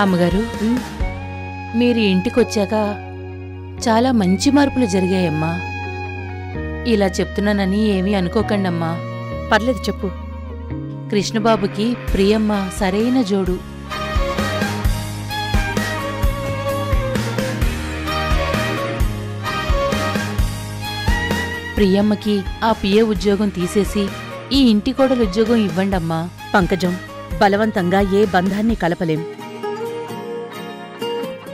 అమ్మగారు, మీరు ఇంటికొచ్చాక చాలా మంచి మార్పులు జరిగాయమ్మా. ఇలా చెప్తున్నానని ఏమీ అనుకోకండమ్మా. పర్లేదు, చెప్పు. కృష్ణబాబుకి ప్రియమ్మ సరైన జోడు. ప్రియమ్మకి ఆ పిఏ ఉద్యోగం తీసేసి ఈ ఇంటి కోడలు ఉద్యోగం ఇవ్వండమ్మా. పంకజం, బలవంతంగా ఏ బంధాన్ని కలపలేం.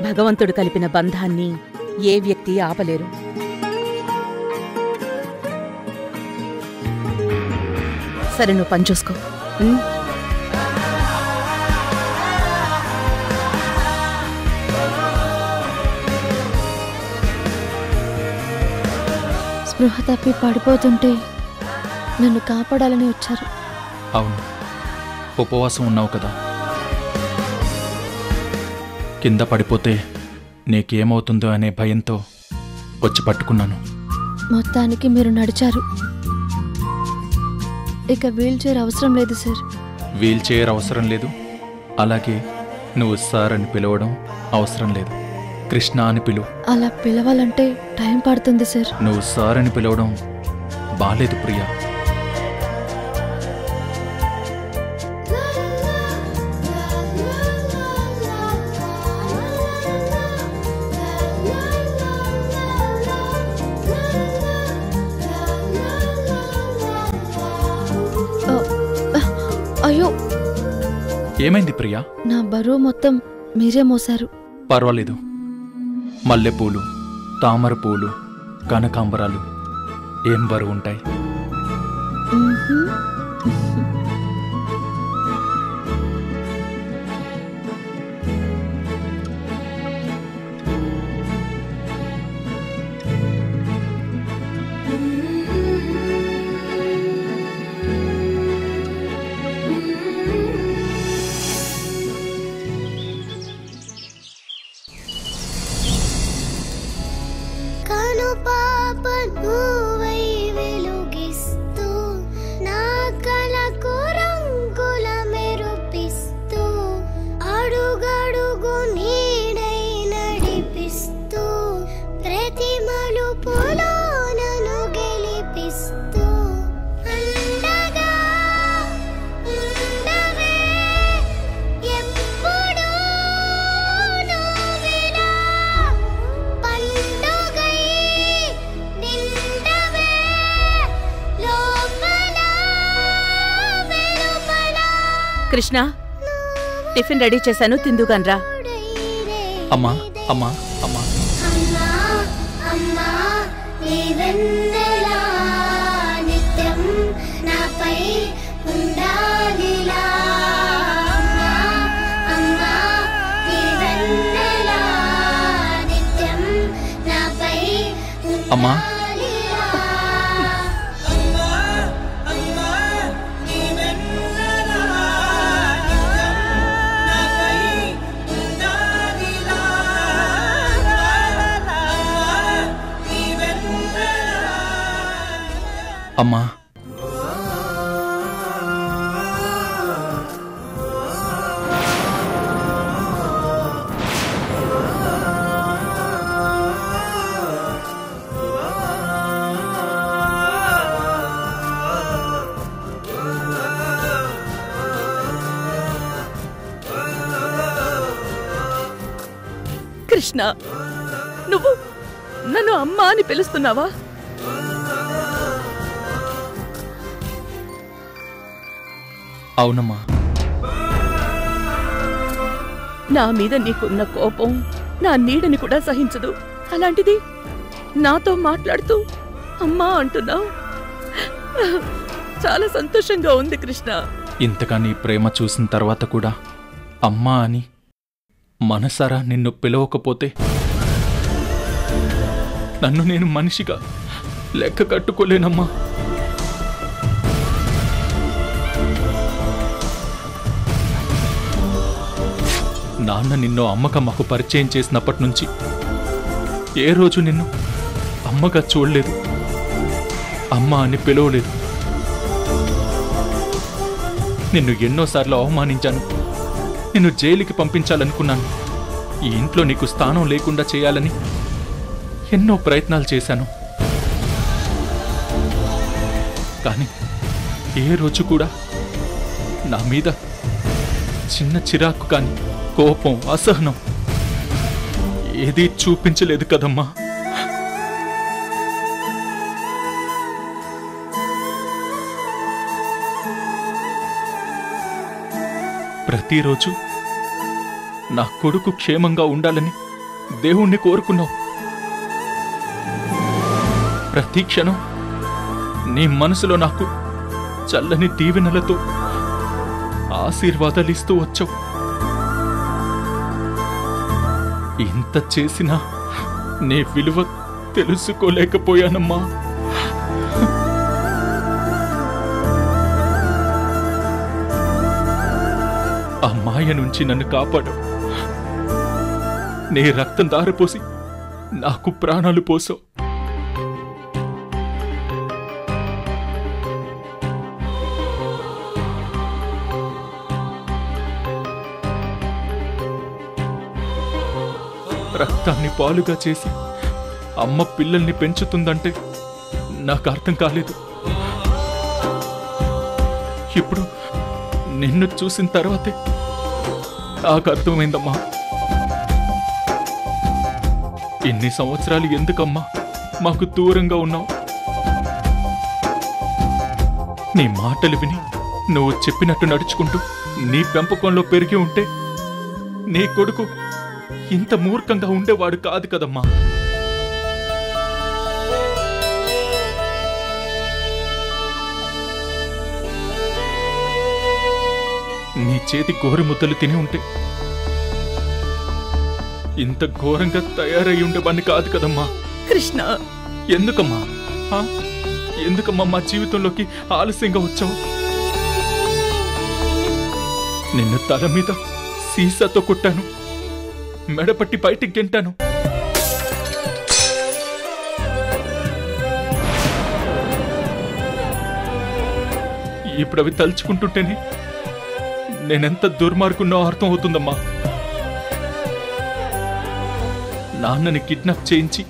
భగవంతుడు కలిపిన బంధాన్ని ఏ వ్యక్తి ఆపలేరు. సరే, నువ్వు పని చూసుకో. స్పృహ తప్పి పడిపోతుంటే నన్ను కాపాడాలని వచ్చారు. అవును, ఉపవాసం ఉన్నావు కదా. కింద పడిపోతే నీకేమవుతుందో అనే భయంతో వచ్చి పట్టుకున్నాను. మొత్తానికి మీరు నడిచారు. ఇక వీల్ చైర్ అవసరం లేదు సార్. వీల్ చైర్ అవసరం లేదు, అలాగే నువ్వు సార్ అని పిలవడం అవసరం లేదు. కృష్ణ అని పిలువు. అలా పిలవాలంటే టైం పడుతుంది సార్. నువ్వు సార్ అని పిలవడం బాలేదు ప్రియా. అయ్యో, ఏమైంది ప్రియా? నా బరువు మొత్తం మీరే మోసారు. పర్వాలేదు. మల్లెపూలు, తామర పూలు, కనకాంబరాలు ఏం బరువు ఉంటాయి? కృష్ణ, టిఫిన్ రెడీ చేశాను, తిందుగాన్రా. అమ్మా అమ్మా అమ్మా, అమ్మా అమ్మా కృష్ణ, నువ్వు నన్ను అమ్మా అని పిలుస్తున్నావా? అవునమ్మా. నా మీద నీకున్న కోపం నా నీడని కూడా సహించదు. అలాంటిది నాతో మాట్లాడుతూ అమ్మా అంటున్నావు. చాలా సంతోషంగా ఉంది కృష్ణ. ఇంతగా నీ ప్రేమ చూసిన తర్వాత కూడా అమ్మా అని మనసారా నిన్ను పిలవకపోతే నన్ను నేను మనిషిగా లెక్క కట్టుకోలేనమ్మా. నాన్న నిన్ను అమ్మకమ్మకు పరిచయం చేసినప్పటి నుంచి ఏ రోజు నిన్ను అమ్మగా చూడలేదు, అమ్మ అని పిలవలేదు. నిన్ను ఎన్నోసార్లు అవమానించాను, నిన్ను జైలుకి పంపించాలనుకున్నాను, ఈ ఇంట్లో నీకు స్థానం లేకుండా చేయాలని ఎన్నో ప్రయత్నాలు చేశాను. కానీ ఏ రోజు కూడా నా మీద చిన్న చిరాకు కానీ కోపం, అసహనం ఏదీ చూపించలేదు కదమ్మా. ప్రతిరోజు నా కొడుకు క్షేమంగా ఉండాలని దేవుణ్ణి కోరుకున్నావు. ప్రతి క్షణం నీ మనసులో నాకు చల్లని దీవెనలతో ఆశీర్వాదాలిస్తూ వచ్చావు. ఇంత చేసినా నీ విలువ తెలుసుకోలేకపోయానమ్మా. ఆ మాయ నుంచి నన్ను కాపాడు. నీ రక్తం దారిపోసి నాకు ప్రాణాలు పోసావు. రక్తాన్ని పాలుగా చేసి అమ్మ పిల్లల్ని పెంచుతుందంటే నాకు అర్థం కాలేదు. ఇప్పుడు నిన్ను చూసిన తర్వాతే నాకు అర్థమైందమ్మా. ఇన్ని సంవత్సరాలు ఎందుకమ్మా మాకు దూరంగా ఉన్నావు? నీ మాటలు విని నువ్వు చెప్పినట్టు నడుచుకుంటూ నీ పెంపకంలో పెరిగి ఉంటే నీ కొడుకు ఇంత మూర్ఖంగా ఉండేవాడు కాదు కదమ్మా. నీ చేతి గోరుముద్దలు తిని ఉంటే ఇంత ఘోరంగా తయారై ఉండేవాడిని కాదు కదమ్మా. కృష్ణ, ఎందుకమ్మా ఎందుకమ్మా మా జీవితంలోకి ఆలస్యంగా వచ్చావు? నిన్ను తల మీద సీసాతో కొట్టాను, మెడపట్టి బయటికి గెంటాను. ఇప్పుడు అవి తలుచుకుంటుంటేనే నేనెంత దుర్మార్గున్నో అర్థం అవుతుందమ్మా. నాన్నని కిడ్నాప్ చేయించి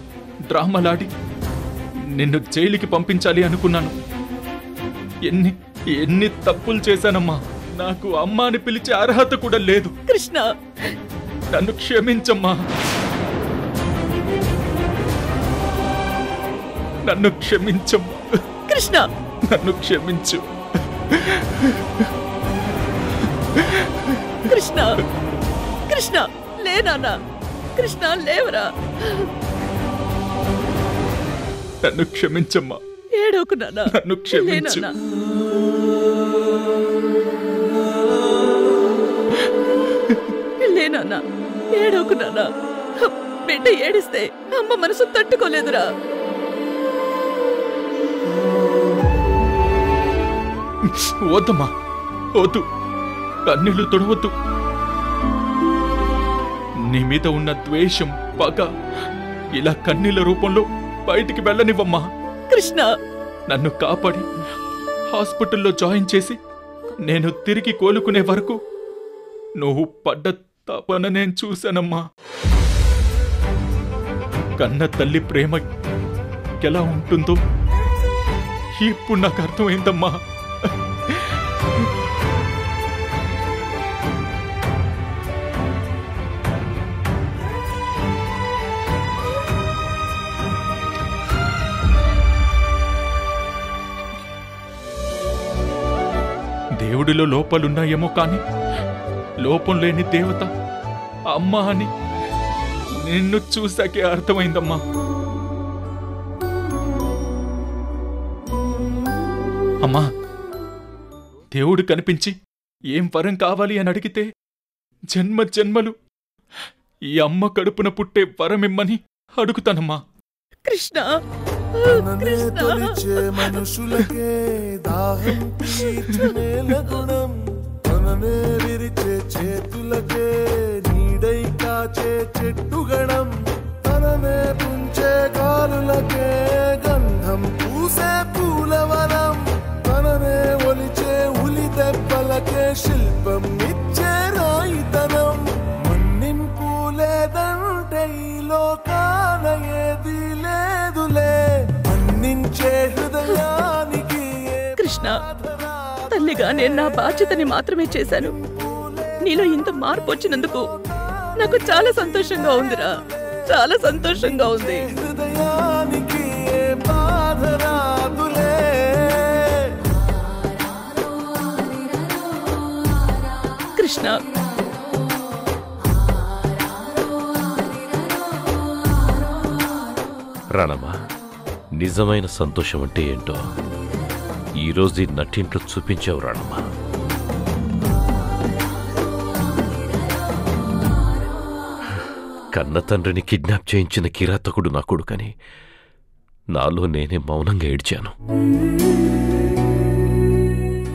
డ్రామాలాడి నిన్ను జైలుకి పంపించాలి అనుకున్నాను. ఎన్ని ఎన్ని తప్పులు చేశానమ్మా. నాకు అమ్మ అని పిలిచే అర్హత కూడా లేదు. కృష్ణ, నన్ను క్షమించమ్మా. నన్ను క్షమించమ్మా. కృష్ణ, నన్ను క్షమించు. కృష్ణ, కృష్ణ లేనా? కృష్ణ లేవరా? నన్ను క్షమించమ్మా. ఏడోకు నాన్న, నన్ను క్షమించు. లేనా? ఏడోకు నాన్న. బిడ్డ ఏడిస్తే అమ్మ మనసు తట్టుకోలేదురా. వద్దమ్మా, వద్దు. కన్నీళ్లు తొడవద్దు. నీ మీద ఉన్న ద్వేషం, పగ ఇలా కన్నీళ్ల రూపంలో బయటికి వెళ్ళనివ్వమ్మా. కృష్ణ, నన్ను కాపాడి హాస్పిటల్లో జాయిన్ చేసి నేను తిరిగి కోలుకునే వరకు నువ్వు పడ్డ తపన నేను చూశానమ్మా. కన్న తల్లి ప్రేమ ఎలా ఉంటుందో ఇప్పుడు నాకు అర్థమైందమ్మా. దేవుడిలో లోపాలున్నాయేమో కాని లోపం లేని దేవత అమ్మ అని నిన్ను చూసాకే అర్థమైందమ్మా. అమ్మా, దేవుడు కనిపించి ఏం వరం కావాలి అని అడిగితే జన్మ జన్మలు ఈ అమ్మ కడుపున పుట్టే వరమిమ్మని అడుగుతానమ్మా. కృష్ణ, మనుషులకే దాహం తీర్చనేల గుణం, తననే విరిచే చేతులకే నీడై కాచే చెట్టుగణం, తననే పుంచే గాలులకే గంధం పూసే పూలవనం, తననే ఒలిచే ఉలి దెబ్బలకే శిల్పం ఇచ్చే రాయితనం. మన్నింపు లేదంటే ఈ లోకాన ఏది లేదులే, మన్నించే హృదయానికి. కృష్ణ, తల్లిగా నేను నా బాధ్యతని మాత్రమే చేశాను. నీలో ఇంత మార్పు వచ్చినందుకు నాకు చాలా సంతోషంగా ఉందిరా, చాలా సంతోషంగా ఉంది. హృదయానికి బాధ రాదులే. కృష్ణ, రాణమ్మా, నిజమైన సంతోషం అంటే ఏంటో ఈరోజు ఈ నట్టింట్లో చూపించావు రాణమ్మా. కన్న తండ్రిని కిడ్నాప్ చేయించిన కిరాతకుడు నా కొడుకని నాలో నేనే మౌనంగా ఏడ్చాను.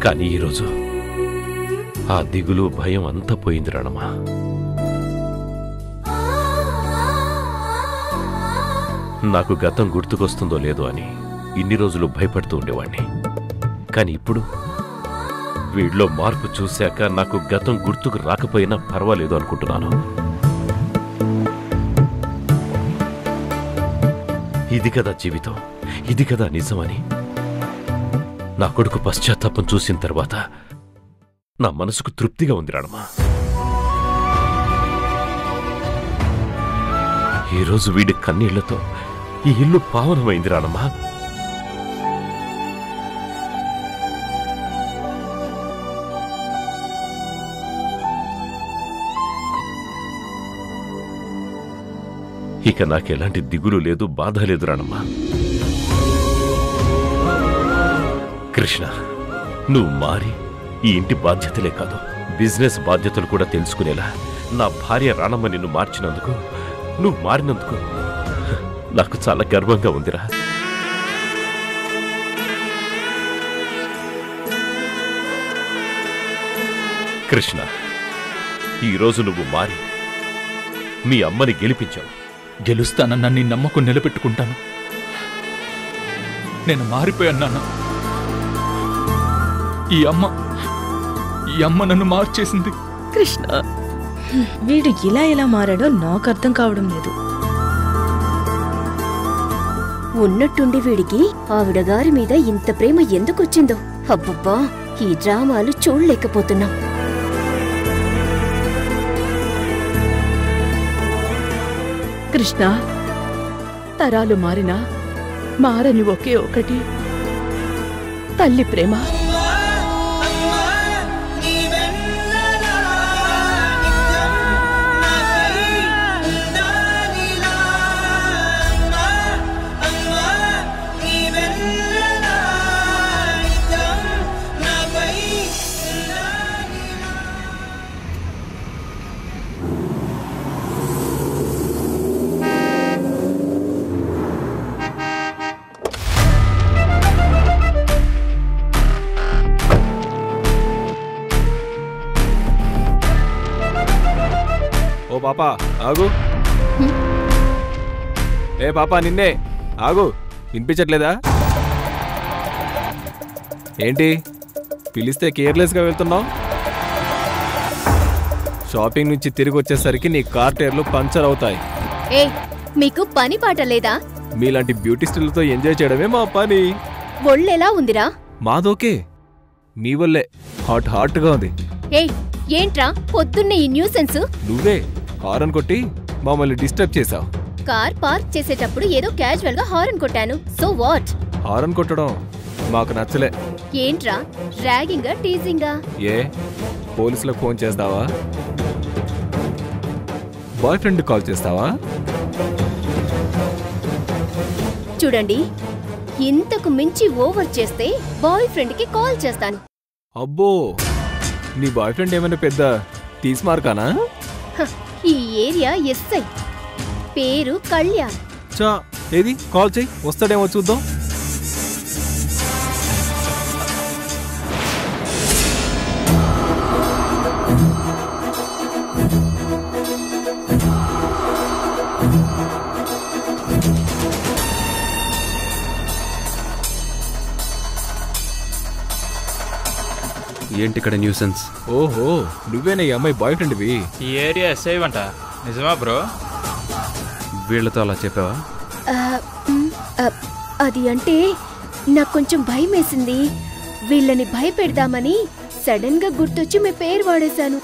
కానీ ఈరోజు ఆ దిగులు భయం అంతా పోయింది రాణమ్మా. నాకు గతం గుర్తుకొస్తుందో లేదో అని ఇన్ని రోజులు భయపడుతూ ఉండేవాణ్ణి. కానీ ఇప్పుడు వీళ్ళలో మార్పు చూశాక నాకు గతం గుర్తుకు రాకపోయినా పర్వాలేదు అనుకుంటున్నాను. ఇది కదా జీవితం, ఇది కదా నిజమని నా కొడుకు పశ్చాత్తాపం చూసిన తర్వాత నా మనసుకు తృప్తిగా ఉంది రాణమ్మా. ఈరోజు వీడి కన్నీళ్లతో ఈ ఇల్లు పావనమైంది రాణమ్మా. ఇక నాకెలాంటి దిగులు లేదు, బాధ లేదు రాణమ్మా. కృష్ణ, నువ్వు మారి ఈ ఇంటి బాధ్యతలే కాదు బిజినెస్ బాధ్యతలు కూడా తెలుసుకునేలా నా భార్య రాణమ్మ నిన్ను మార్చినందుకు, నువ్వు మారినందుకు నాకు చాలా గర్వంగా ఉందిరా. కృష్ణ, ఈరోజు నువ్వు మారి మీ అమ్మని గెలిపించావు. గెలుస్తానన్న నీ నమ్మకం నిలబెట్టుకుంటాను. నేను మారిపోయాను నాన్న. ఈ అమ్మ నన్ను మార్చేసింది. కృష్ణ, వీడు ఇలా ఎలా మారాడో నాకు అర్థం కావడం లేదు. ఉన్నట్టుండి వీడికి ఆవిడగారి మీద ఇంత ప్రేమ ఎందుకొచ్చిందో. అబ్బబ్బా, ఈ డ్రామాలు చూడలేకపోతున్నాం. కృష్ణ, తరాలు మారినా మారని ఒకే ఒకటి తల్లి ప్రేమ. ఓ పాపా ఆగు. ఏ పాపా, నిన్నే. ఆగు, వినిపించట్లేదా ఏంటి? పిలిస్తే కేర్లెస్గా వెళ్తున్నావు. షాపింగ్ నుంచి తిరిగి వచ్చేసరికి నీ కార్ టైర్లు పంచర్ అవుతాయి. ఏ, మీకు పని పాట లేదా? మీలాంటి బ్యూటిస్టులతో ఎంజాయ్ చేయడమే మా పని. ఒళ్ళెలా ఉందిరా? మాదోకే, మీ వల్లే హాట్గా ఉంది. ఏయ్, ఏంట్రా పొద్దున్నే ఈ న్యూసెన్స్? నువ్వే హారన్ కొట్టి మమ్మల్ని డిస్టర్బ్ చేశావు. కార్ పార్క్ చేసేటప్పుడు ఏదో క్యాజువల్ గా హారన్ కొట్టాను. So what? హారన్ కొట్టడం మాకు నచ్చలే. ఏంట్రా ర్యాగింగా టీజింగా? ఏ పోలీసులకు ఫోన్ చేస్తావా? బాయ్ ఫ్రెండ్ కాల్ చేస్తావా? చూడండి, ఇంతకు మించి ఓవర్ చేస్తే బాయ్ ఫ్రెండ్ కి కాల్ చేస్తాను. అబ్బో, నీ బాయ్ ఫ్రెండ్ ఏమైనా పెద్ద తీస్మార్కానా? ఈ ఏరియా ఎస్ఐ, పేరు కళ్యాణ్. చా, ఏది కాల్ చెయ్యి, వస్తాడేమో చూద్దాం. ఏంటి ఇక్కడ న్యూసెన్స్? ఓహో, నువ్వేనా ఈ అమ్మాయి బాయ్ ఫ్రెండ్వి? ఈ ఏరియా ఎస్ఐ అంట, నిజమా బ్రో? వీళ్ళతో అలా చెప్పావా? అది అంటే నాకు కొంచెం భయం వేసింది. వీళ్ళని భయపెడదామని సడన్ గా గుర్తొచ్చి మీ పేరు వాడేశాను.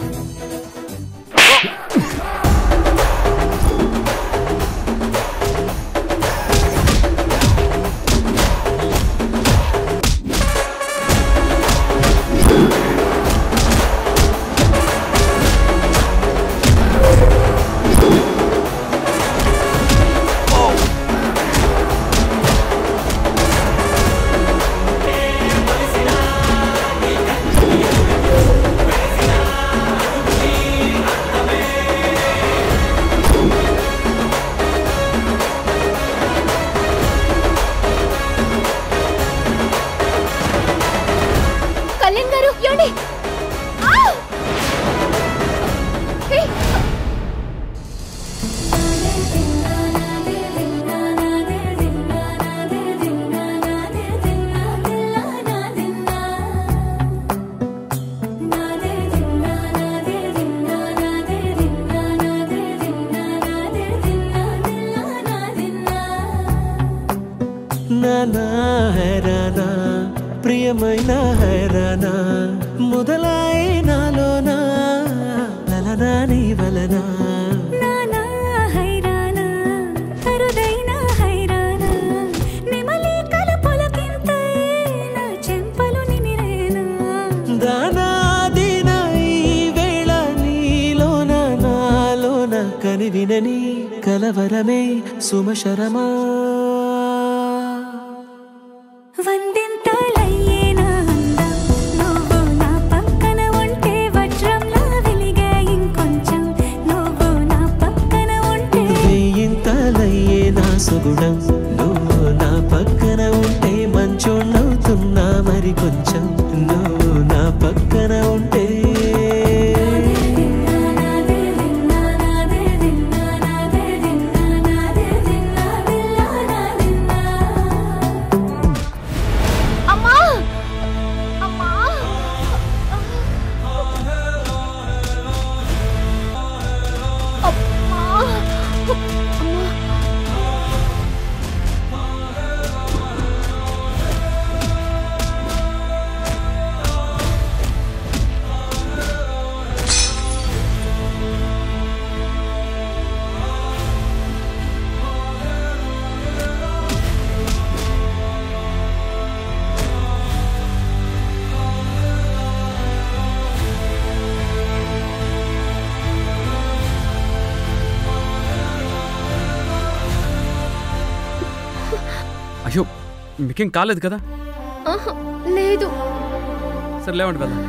నానా హైరానా ప్రియమైన హైరానా మొదలాయి నాలోనా లలనా నీ వలనా నానా హైరానా కరుదైన హైరానా నిమలి కలపులకింతై నా చెంపలు నిమిరేనా దానాదిన ఈ వేళ నీలోన నాలోన కనివినని కలవరమే సుమశరమా వందింతలయ్యేనా అందం నువ్వు నా పక్కన ఉంటే వజ్రంలా వెలిగే ఇంకొంచెం నువ్వు నా పక్కన ఉంటే వేయింతలయ్యే నా సుగుణం నువ్వు నా పక్కన ఉంటే మంచోళ్ళవుతున్నా మరి కొంచెం నువ్వు నా పక్కన ఉంటే అయ్యో, మీకేం కాలేదు కదా? లేదు. సరే లేవండి వెళ్దాం.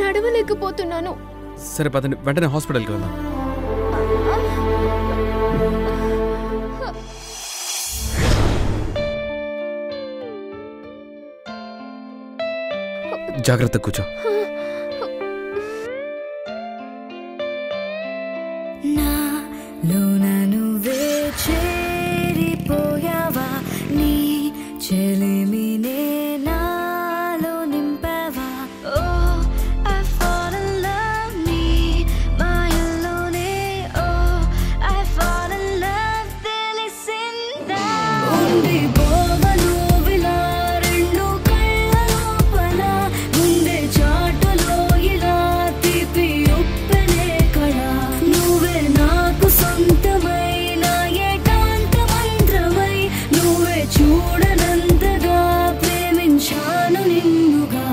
నడవలేకపోతున్నాను. సరే పదండి, వెంటనే హాస్పిటల్కి వెళ్దాం. జాగ్రత్త, కూర్చో. నాలోన నువ్వే చేరిపోయావా నీ చెలిమినే నాలో నింపావా ఓ I fall in love నీ మాయలోనే ఓ I fall in love తెలిసిందా ఉండి పోవను విలా రెండు కళ్ళ లోపల ముందే చాటులో చూడనంతగా ప్రేమించాను నిన్నుగా.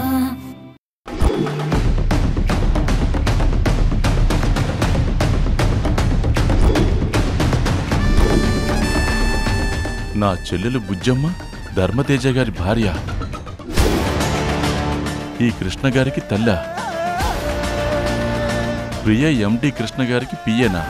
నా చెల్లెలు బుజ్జమ్మ ధర్మతేజ గారి భార్య, ఈ కృష్ణ గారికి తల్ల, ప్రియ ఎండి కృష్ణ గారికి పియ్యనా?